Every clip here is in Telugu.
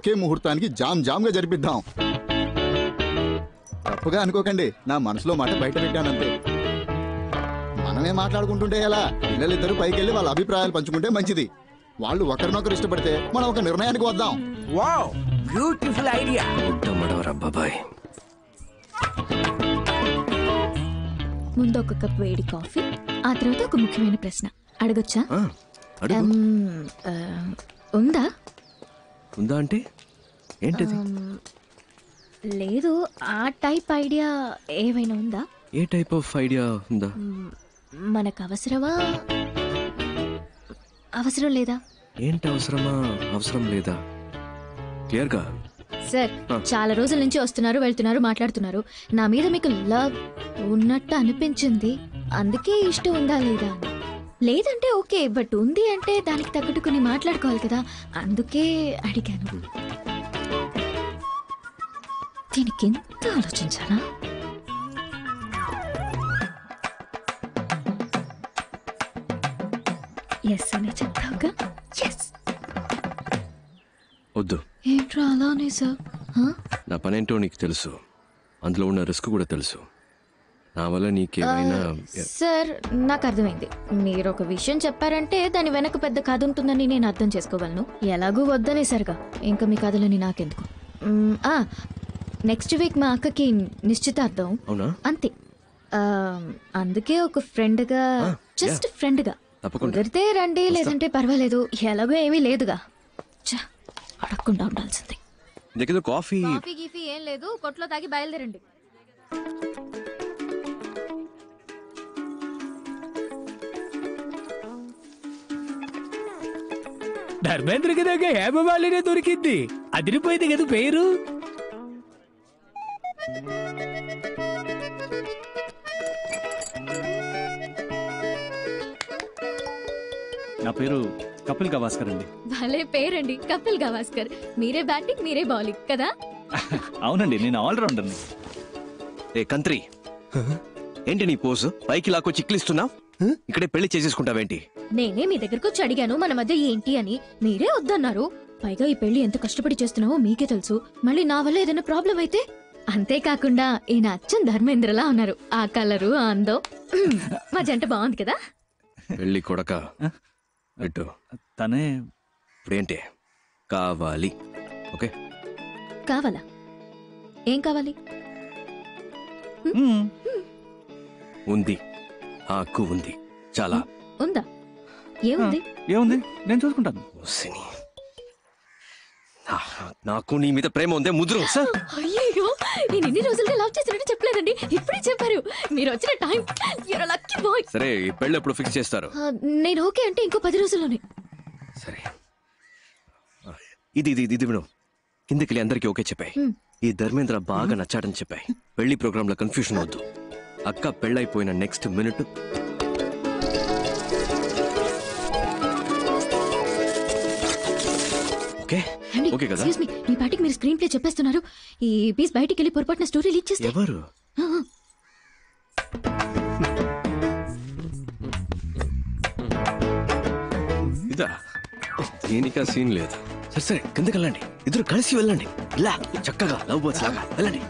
ఒకే ముహూర్తానికి జామ్గా జరిపిద్దాం. తప్పుగా అనుకోకండి, నా మనసులో మాట బయట పెట్టానంతే. మనమే మాట్లాడుకుంటుంటే ఎలా? పిల్లలిద్దరూ పైకి వెళ్ళి వాళ్ళ అభిప్రాయాలు పంచుకుంటే మంచిది. వాళ్ళు ఒకరినొకరు ఇష్టపడితే మనం ఒక నిర్ణయానికి వద్దాం. Wow, beautiful idea. బాబాయ్, ముందు ఒక కప్ వేడి కాఫీ, ఆ తర్వాత ఒక ముఖ్యమైన ప్రశ్న అడగొచ్చా? ఉందా? ఉందా అంటే ఏంటిది? లేదు, ఆ టైప్ ఐడియా ఏమైనా ఉందా? ఏ టైప్ ఆఫ్ ఐడియా ఉందా? మనకు అవసరమా, అవసరం లేదా? ఏంటి అవసరమా, అవసరం లేదా? క్లియర్గా. సార్, చాలా రోజుల నుంచి వస్తున్నారు, వెళ్తున్నారు, మాట్లాడుతున్నారు. నా మీద మీకు లవ్ ఉన్నట్టు అనిపించింది, అందుకే ఇష్టం ఉందా లేదా అని. లేదంటే ఓకే, బట్ ఉంది అంటే దానికి తగ్గట్టు కొన్ని మాట్లాడుకోవాలి కదా, అందుకే అడిగాను. దీనికి ఎంత ఆలోచించానా? ఎస్ అనే చెప్తావుగా? ఎస్. వద్దు. ఏంట్రా అలానే సార్? నా పనేంటో నీకు తెలుసు, అందులో ఉన్న రిస్క్ కూడా తెలుసు. నా వల్ల నీకేమైనా... సార్, నాకు అర్థమైంది. మీరు ఒక విషయం చెప్పారంటే దాని వెనక పెద్ద కథ ఉంటుందని నేను అర్థం చేసుకోగలను. ఎలాగూ వద్దనేసరిగా ఇంకా మీ కథలని నాకెందుకు. నెక్స్ట్ వీక్ మా అక్కకి నిశ్చితార్థం. అవునా? అంతే. అందుకే ఒక ఫ్రెండ్గా, జస్ట్ ఫ్రెండ్గా కుదిరితే రండి, లేదంటే పర్వాలేదు, ఎలాగో ఏమీ లేదుగా. అడగకుండా ఉండాల్సింది. కాఫీ గీఫీ ఏం లేదు, కొట్లో తాగి బయలుదేరండి. ధర్మేంద్రకి దగ్గర హేమమాలినే దొరికింది, అదిరిపోయింది కదా పేరు. నా పేరు కపిల్ గవాస్కర్ అండి. భలే పేరండి, కపిల్ గవాస్కర్. మీరే బ్యాటింగ్, మీరే బౌలింగ్ కదా? అవునండి, నేను ఆల్రౌండర్ని. ఏ కంత్రి, ఏంటి నీ పోజు? పైకి లాక్కో చిక్లిస్తున్నావు, ఇక్కడే పెళ్లి చేసేసుకుంటావేంటి? నేనే మీ దగ్గరకు వచ్చి అడిగాను మన మధ్య ఏంటి అని, మీరే వద్దన్నారు. పైగా ఈ పెళ్లి ఎంత కష్టపడి చేస్తున్నావో మీకే తెలుసు. మళ్ళీ నా వల్ల ఏదైనా ప్రాబ్లం అయితే? అంతేకాకుండా ఈయన అచ్చం ధర్మేంద్రలా ఉన్నారు, ఆ కలరు, ఆ అందం. మా జంట బాగుంది కదా? పెళ్లి కొడక పెట్టు. తనే ఇప్పుడేంటి కావాలి? ఓకే, కావాలా? ఏం కావాలి? ఉంది, హక్కు ఉంది. చాలా ఉందా? ఏముంది? ఏముంది, నేను చూసుకుంటాను. నాకు నీ మీద ప్రేమ ఉందే ముద్రు. అయ్యో, నేను ఇన్ని రోజులుగా లవ్ చేసినట్టు చెప్పలేదండి, ఇప్పుడే చెప్పారు. మీరు వచ్చిన time, you're a lucky boy. సరే, ఈ పెళ్లి ఎప్పుడు ఫిక్స్ చేస్తారు? నేను ఓకే అంటే ఇంకో 10 రోజుల్లోనే. సరే, ఇది ఇది ఇది విను. కిందకి అందరికీ ఓకే చెప్పాయి. ఈ ధర్మేంద్ర బాగా నచ్చాడని చెప్పాయి. పెళ్లి ప్రోగ్రామ్ లో కన్ఫ్యూషన్ వద్దు. అక్క పెళ్ళైపోయిన నెక్స్ట్ మినిట్ ఓకే కదా? మీ పాటికి మీరు స్క్రీన్ ప్లే చెప్పేస్తున్నారు. ఈ పీస్ బయటికి వెళ్ళి పొరపాటున స్టోరీ లీక్ చేస్తే ఎవరు? ఇదా? దీనికా సీన్ లేదు. సరే సరే, కిందకి వెళ్ళండి, ఇద్దరు కలిసి వెళ్ళండి. ఇలా చక్కగా లవ్ బర్డ్స్ లాగా వెళ్ళండి.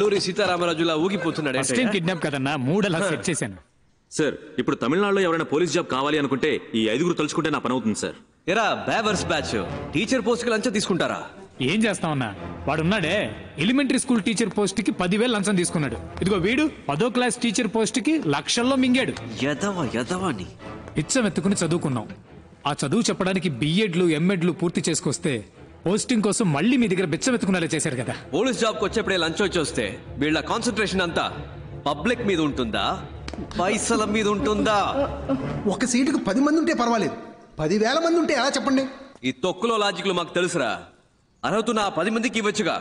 లూరి సీతారామరాజులా ఊగిపోతున్నాడు. కిడ్నాప్ కదన్నా, మూడలా సెట్ చేశాను. సార్, ఇప్పుడు తమిళనాడులో ఎవరైనా పోలీస్ జాబ్ కావాలి అనుకుంటే ఈ 5 తలుచుకుంటే నా పని అవుతుంది సార్. ఎరా బేవర్స్ బ్యాచ్, టీచర్ పోస్ట్ కి లంచం తీసుకుంటారా? ఏం చేస్తామన్నా, వాడున్నాడే ఎలిమెంటరీ స్కూల్ టీచర్ పోస్ట్ కి 10,000 లంచం తీసుకున్నాడు. ఇదిగో వీడు 10వ క్లాస్ టీచర్ పోస్ట్ కి లక్షల్లో మింగాడు. యదవాని పిచ్చం ఎత్తుకుని చదువుకున్నాం. ఆ చదువు చెప్పడానికి బిఎడ్లు ఎంఎడ్లు పూర్తి చేసుకొస్తే పోస్టింగ్ కోసం మళ్ళీ మీ దగ్గర బిచ్చం ఎత్తుకునేలా చేశారు కదా. పోలీస్ జాబ్ కి వచ్చేప్పుడే లంచం వచ్చి వస్తే వీళ్ళ కాన్సన్ట్రేషన్ అంతా పబ్లిక్ మీద ఉంటుందా, పైసల మీద ఉంటుందా? ఒక సీటుకు 10 మంది ఉంటే పర్వాలేదు, 10,000 మంది ఉంటే ఎలా చెప్పండి? ఈ తొక్కులో లాజిక్లు మాకు తెలుసురా. అర్హత నా 10 మందికి ఇవ్వచ్చుగా.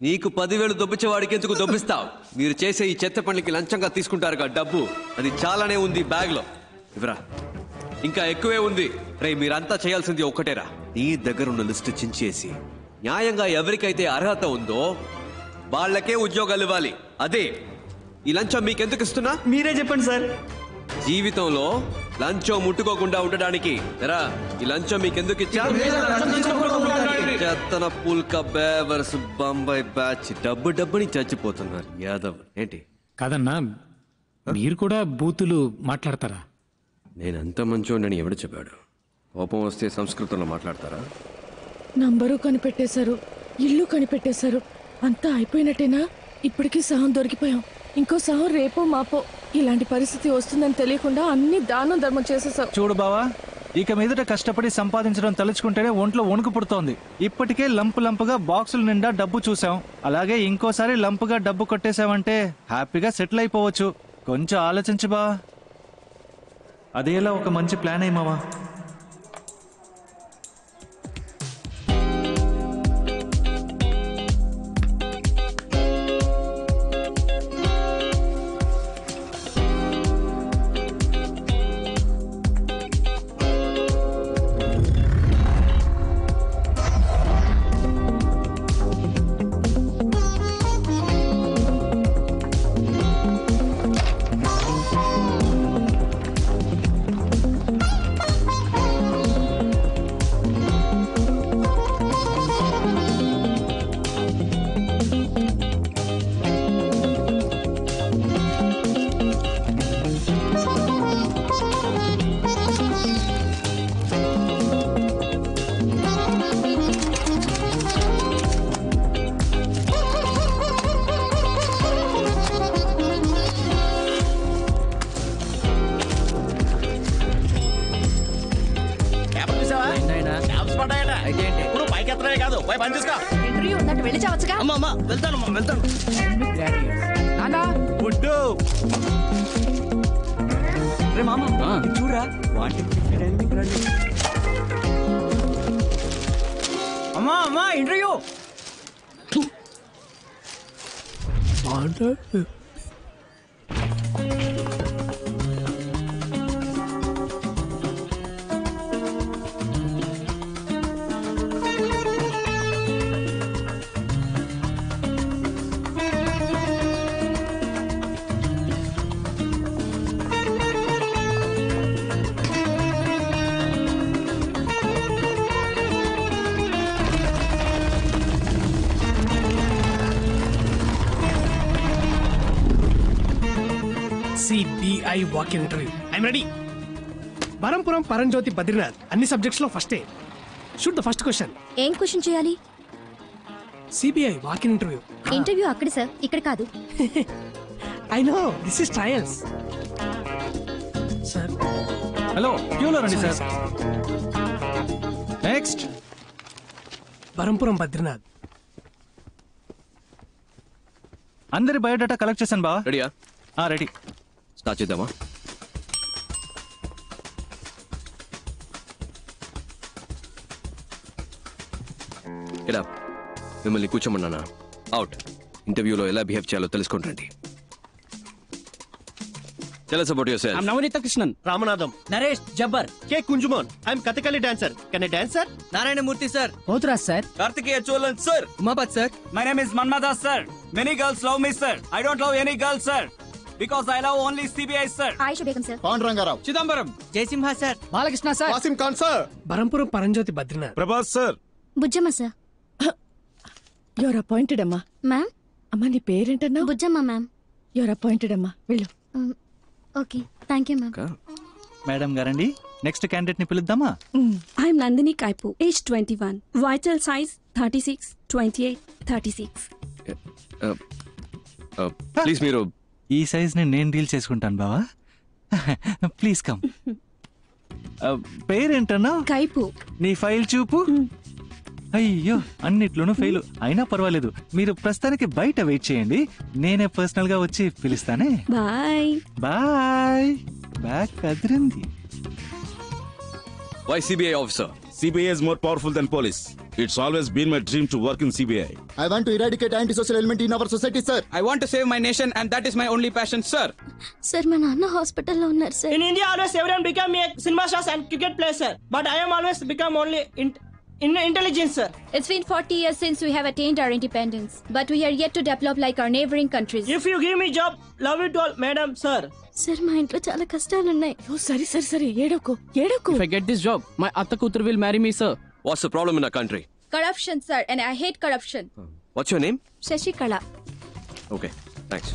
నీకు 10,000 దొబ్బించేవాడికి ఎందుకు దొబ్బిస్తావు? మీరు చేసే ఈ చెత్త పనులకి లంచంగా తీసుకుంటారుగా డబ్బు, అది చాలానే ఉంది బ్యాగ్ లో. ఇవరా, ఇంకా ఎక్కువే ఉంది. రే, మీరంతా చేయాల్సింది ఒక్కటేరా, నీ దగ్గరున్న లిస్టు చించేసి న్యాయంగా ఎవరికైతే అర్హత ఉందో వాళ్ళకే ఉద్యోగాలు ఇవ్వాలి. అదే ఈ లంచం మీకెందుకు ఇస్తున్నా? మీరే చెప్పండి సార్. జీవితంలో లంచం ముట్టుకోకుండా ఉండడానికి ఎరా ఈ లంచం మీకెందుకు ఇచ్చా? చెత్తన పుల్క బేవర్స్ బొంబాయి బ్యాచ్ డబ్బుని చచ్చిపోతున్నారు యాదవ్. ఏంటి కాదన్నా, మీరు కూడా బూతులు మాట్లాడతారా? నేనంత మంచోడని ఎవడు చెప్పాడు? కోపం వస్తే సంస్కృతంలో మాట్లాడతారా? నంబరు కనిపెట్టేశారు, ఇల్లు కనిపెట్టేశారు, అంతా అయిపోయినట్టేనా? ఇప్పటికీ సహం దొరికిపోయాం. ఇంకో సహం రేపో మాపో. ఇలాంటి పరిస్థితి వస్తుందని తెలియకుండా అన్ని దానం ధర్మం చేసేసావు. చూడు బావా, ఇక మీదట కష్టపడి సంపాదించడం తలుచుకుంటేనే ఒంట్లో వణుకు పుడుతోంది. ఇప్పటికే లంపుగా బాక్సుల నిండా డబ్బు చూసాం. అలాగే ఇంకోసారి లంపుగా డబ్బు కొట్టేశావంటే హ్యాపీగా సెటిల్ అయిపోవచ్చు. కొంచెం ఆలోచించు బా. అదేలా ఒక మంచి ప్లాన్ అయ్యమావా. ఇంటర్వ్యూ ఉందంటే వెళ్ళి చావచ్చుగా. చూడరా అమ్మా interview. CBI walk-in interview. I'm ready. Barampuram పరంజ్యోతి బద్రీనాథ్ అన్ని సబ్జెక్ట్స్ లో ఫస్టే. Shoot the first question. ఏం క్వశ్చన్ చేయాలి? CBI walk-in interview. ఇంటర్వ్యూ అక్కడ సార్, ఇక్కడ కాదు. I know, this is trials. Sir hello, క్యూలో రండి సార్. నెక్స్ట్. బరంపురం బద్రీనాథ్. అందరి బయోడేటా కలెక్ట్ చేశాను బా. రెడీయా? రెడీ. స్టార్ట్ చేద్దామా? ఇలా మిమ్మల్ని కూర్చోమన్నానా? అవుట్. ఇంటర్వ్యూలో ఎలా బిహేవ్ చేయాలో తెలుసుకుంటండి. Tell us about yourself. I'm Navanita Krishnan. Ramanadam. Naresh Jabbar. K. Kunjumon. I'm Kathakali dancer. Can I dance, sir? Narayana Murthy sir. Pothuraj sir. Kartikeya Cholan sir. Umapat sir. My name is Manmada sir. Many girls love me sir. I don't love any girl sir. Because I love only CBI sir. Ayush Begum sir. Pandurangarao. Chidambaram. Jaisimha sir. Balakrishna sir. Wasim Khan, sir. Barampuram Paramjyothi Badrinath. Prabhas, sir. Bujjamma sir. You're appointed అమ్మా. మ్యామ్. అమ్మా నీ పేరేంటన్నా? బుజ్జమ్మ మ్యామ్. యువర్ అపాయింటెడ్ అమ్మా, వెళ్ళు. Okay, thank you ma'am. Madam గారండి, నెక్స్ట్ క్యాండిడేట్ ని పిలుద్దామా? I'm Nandini Kaipu, age 21, vital size 36, 28, 36. Please మీరు ఈ సైజ్ ని నేను డీల్ చేసుకుంటాను బావా. Please come. పేరేంటన్నా? Kaipu. నీ ఫైల్ చూపు. అయ్యో, అన్నిట్లోనూ ఫెయిల్. అయినా పర్వాలేదు, మీరు ప్రస్తుతానికి బయట వెయిట్ చేయండి, నేనే పర్సనల్ గా వచ్చి పిలుస్తానే. Bye. బాయ్. బ్యాక్ కదిరింది. Why CBI officer? CBI is more powerful than police. It's always been my dream to work in CBI. I want to eradicate antisocial element in our society, sir. I want to save my nation and that is my only passion, sir. Sir మా నాన్న హాస్పిటల్లో ఉన్నారు sir. In India, always everyone become a cinema stars and cricket player, sir. But I am always become only Intelligence, sir. It's been 40 years since we have attained our independence, but we are yet to develop like our neighboring countries. If you give me job, love it all, madam, sir. Sir మా ఇంట్లో చాలా కష్టాలు ఉన్నాయి. ఓ సరే సరే సరే ఏడోకు ఏడోకు. If I get this job, my atta kutur will marry me, sir. What's the problem in a country? Corruption, sir, and I hate corruption. What's your name? Shashikala. Okay, thanks.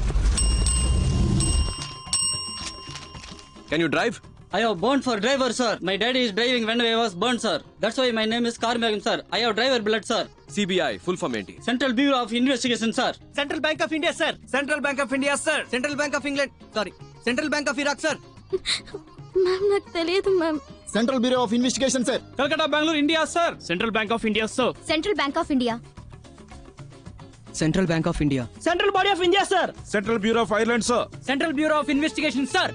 Can you drive? I have born for driver, sir. My daddy is driving when I was born, sir. That's why my name is Karmagam, sir. I have driver blood, sir. CBI full form ఏంటి? Central Bureau of Investigation, sir. Central Bank of India, sir. Central Bank of India, sir. Central Bank of England. Sorry. Central Bank of Iraq, sir. Ma'am నాకు తెలియదు ma'am. Central bureau of investigation sir. Calcutta, Bangalore, India, sir. Central Bank of India, sir. Central bank of India. Central Bank of India. Central Body of India, sir. Central Bureau of Ireland, sir. Central Bureau of Investigation, sir.